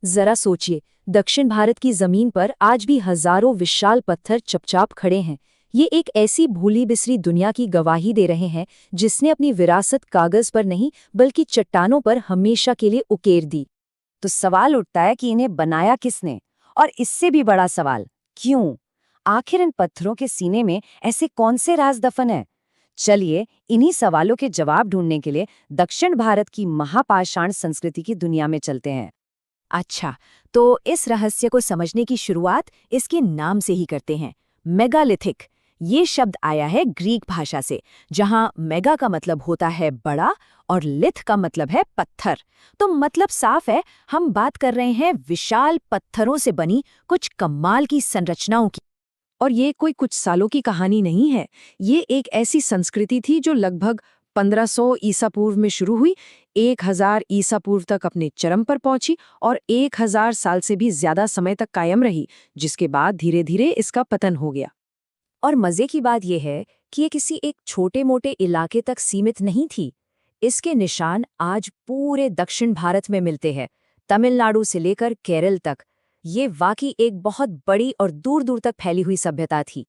जरा सोचिए, दक्षिण भारत की जमीन पर आज भी हजारों विशाल पत्थर चुपचाप खड़े हैं। ये एक ऐसी भूली बिसरी दुनिया की गवाही दे रहे हैं जिसने अपनी विरासत कागज पर नहीं बल्कि चट्टानों पर हमेशा के लिए उकेर दी। तो सवाल उठता है कि इन्हें बनाया किसने, और इससे भी बड़ा सवाल, क्यों? आखिर इन पत्थरों के सीने में ऐसे कौन से राज दफन है? चलिए, इन्हीं सवालों के जवाब ढूंढने के लिए दक्षिण भारत की महापाषाण संस्कृति की दुनिया में चलते हैं। अच्छा, तो इस रहस्य को समझने की शुरुआत इसके नाम से ही करते हैं, मेगालिथिक। ये शब्द आया है ग्रीक भाषा से, जहां मेगा का मतलब होता है बड़ा और लिथ का मतलब है पत्थर। तो मतलब साफ है, हम बात कर रहे हैं विशाल पत्थरों से बनी कुछ कमाल की संरचनाओं की। और ये कोई कुछ सालों की कहानी नहीं है। ये एक ऐसी संस्कृति थी जो लगभग 1500 ईसा पूर्व में शुरू हुई, 1000 ईसा पूर्व तक अपने चरम पर पहुंची और 1000 साल से भी ज्यादा समय तक कायम रही, जिसके बाद धीरे धीरे इसका पतन हो गया। और मजे की बात यह है कि ये किसी एक छोटे मोटे इलाके तक सीमित नहीं थी। इसके निशान आज पूरे दक्षिण भारत में मिलते हैं, तमिलनाडु से लेकर केरल तक। ये वाकई एक बहुत बड़ी और दूर दूर तक फैली हुई सभ्यता थी।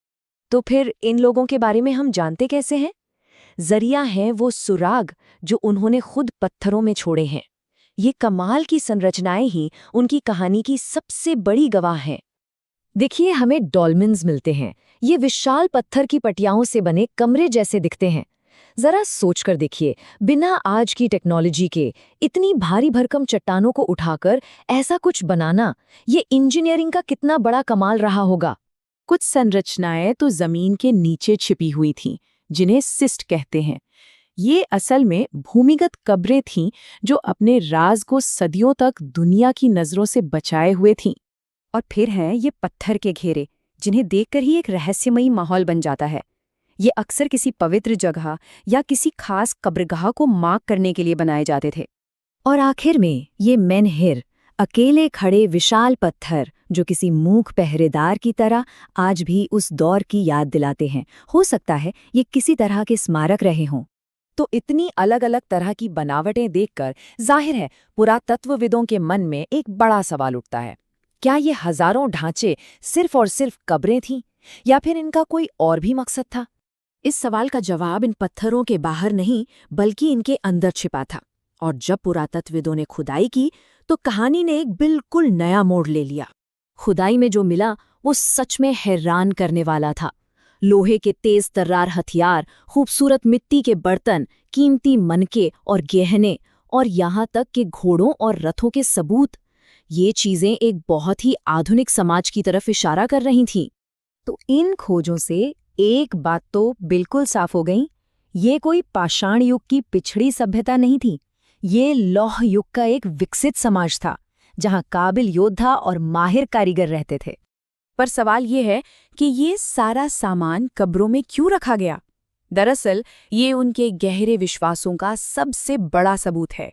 तो फिर इन लोगों के बारे में हम जानते कैसे हैं? जरिया हैं वो सुराग जो उन्होंने खुद पत्थरों में छोड़े हैं। ये कमाल की संरचनाएं ही उनकी कहानी की सबसे बड़ी गवाह हैं। देखिए, हमें डॉल्मेन्स मिलते हैं। ये विशाल पत्थर की पटियाओं से बने कमरे जैसे दिखते हैं। जरा सोचकर देखिए, बिना आज की टेक्नोलॉजी के इतनी भारी भरकम चट्टानों को उठाकर ऐसा कुछ बनाना, ये इंजीनियरिंग का कितना बड़ा कमाल रहा होगा। कुछ संरचनाएं तो जमीन के नीचे छिपी हुई थीं, जिन्हें सिस्ट कहते हैं। ये असल में भूमिगत कब्रें थीं जो अपने राज को सदियों तक दुनिया की नजरों से बचाए हुए थीं। और फिर हैं ये पत्थर के घेरे, जिन्हें देखकर ही एक रहस्यमयी माहौल बन जाता है। ये अक्सर किसी पवित्र जगह या किसी खास कब्रगाह को मार्क करने के लिए बनाए जाते थे। और आखिर में ये मेनहिर, अकेले खड़े विशाल पत्थर जो किसी मूक पहरेदार की तरह आज भी उस दौर की याद दिलाते हैं। हो सकता है ये किसी तरह के स्मारक रहे हों। तो इतनी अलग अलग तरह की बनावटें देखकर जाहिर है पुरातत्वविदों के मन में एक बड़ा सवाल उठता है। क्या ये हजारों ढांचे सिर्फ और सिर्फ कब्रें थीं, या फिर इनका कोई और भी मकसद था? इस सवाल का जवाब इन पत्थरों के बाहर नहीं बल्कि इनके अंदर छिपा था। और जब पुरातत्वविदों ने खुदाई की तो कहानी ने एक बिल्कुल नया मोड़ ले लिया। खुदाई में जो मिला वो सच में हैरान करने वाला था। लोहे के तेज तर्रार हथियार, खूबसूरत मिट्टी के बर्तन, कीमती मनके और गहने, और यहाँ तक कि घोड़ों और रथों के सबूत। ये चीजें एक बहुत ही आधुनिक समाज की तरफ इशारा कर रही थीं। तो इन खोजों से एक बात तो बिल्कुल साफ हो गई, ये कोई पाषाण युग की पिछड़ी सभ्यता नहीं थी। ये लौह युग का एक विकसित समाज था, जहां काबिल योद्धा और माहिर कारीगर रहते थे। पर सवाल ये है कि ये सारा सामान कब्रों में क्यों रखा गया? दरअसल ये उनके गहरे विश्वासों का सबसे बड़ा सबूत है।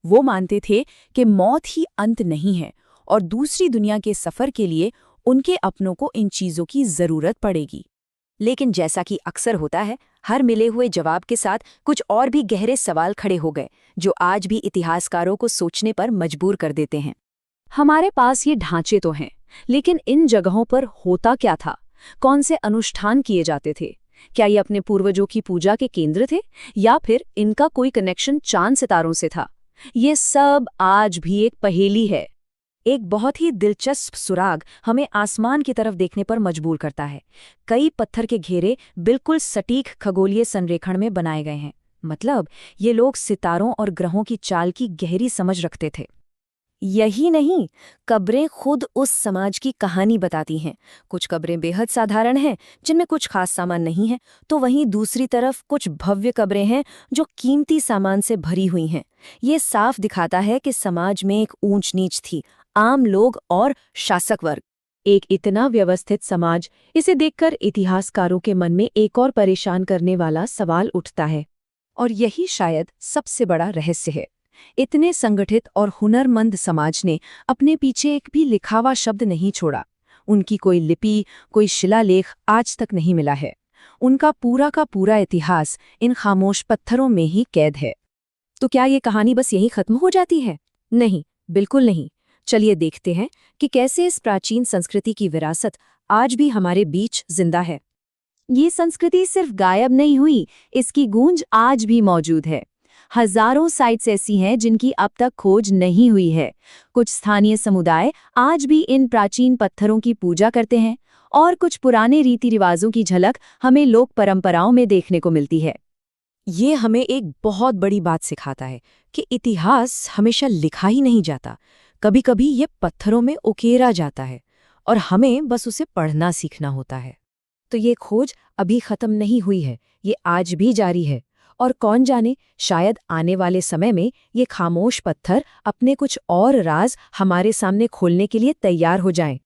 वो मानते थे कि मौत ही अंत नहीं है और दूसरी दुनिया के सफर के लिए उनके अपनों को इन चीजों की जरूरत पड़ेगी। लेकिन जैसा कि अक्सर होता है, हर मिले हुए जवाब के साथ कुछ और भी गहरे सवाल खड़े हो गए, जो आज भी इतिहासकारों को सोचने पर मजबूर कर देते हैं। हमारे पास ये ढांचे तो हैं, लेकिन इन जगहों पर होता क्या था? कौन से अनुष्ठान किए जाते थे? क्या ये अपने पूर्वजों की पूजा के केंद्र थे, या फिर इनका कोई कनेक्शन चांद सितारों से था? ये सब आज भी एक पहेली है। एक बहुत ही दिलचस्प सुराग हमें आसमान की तरफ देखने पर मजबूर करता है। कई पत्थर के घेरे बिल्कुल सटीक खगोलीय संरेखण में बनाए गए हैं। मतलब ये लोग सितारों और ग्रहों की चाल की गहरी समझ रखते थे। यही नहीं, कब्रें खुद उस समाज की कहानी बताती हैं। कुछ कब्रें बेहद साधारण हैं, जिनमें कुछ खास सामान नहीं है, तो वहीं दूसरी तरफ कुछ भव्य कब्रें हैं जो कीमती सामान से भरी हुई हैं। ये साफ दिखाता है कि समाज में एक ऊंच नीच थी, आम लोग और शासक वर्ग। एक इतना व्यवस्थित समाज, इसे देखकर इतिहासकारों के मन में एक और परेशान करने वाला सवाल उठता है। और यही शायद सबसे बड़ा रहस्य है। इतने संगठित और हुनरमंद समाज ने अपने पीछे एक भी लिखा हुआ शब्द नहीं छोड़ा। उनकी कोई लिपि, कोई शिलालेख आज तक नहीं मिला है। उनका पूरा का पूरा इतिहास इन खामोश पत्थरों में ही कैद है। तो क्या ये कहानी बस यहीं खत्म हो जाती है? नहीं, बिल्कुल नहीं। चलिए देखते हैं कि कैसे इस प्राचीन संस्कृति की विरासत आज भी हमारे बीच जिंदा है। ये संस्कृति सिर्फ गायब नहीं हुई, इसकी गूंज आज भी मौजूद है। हजारों साइट्स ऐसी हैं जिनकी अब तक खोज नहीं हुई है। कुछ स्थानीय समुदाय आज भी इन प्राचीन पत्थरों की पूजा करते हैं और कुछ पुराने रीति रिवाजों की झलक हमें लोक परंपराओं में देखने को मिलती है। ये हमें एक बहुत बड़ी बात सिखाता है कि इतिहास हमेशा लिखा ही नहीं जाता, कभी-कभी ये पत्थरों में उकेरा जाता है और हमें बस उसे पढ़ना सीखना होता है। तो ये खोज अभी खत्म नहीं हुई है, ये आज भी जारी है। और कौन जाने, शायद आने वाले समय में ये खामोश पत्थर अपने कुछ और राज हमारे सामने खोलने के लिए तैयार हो जाएं।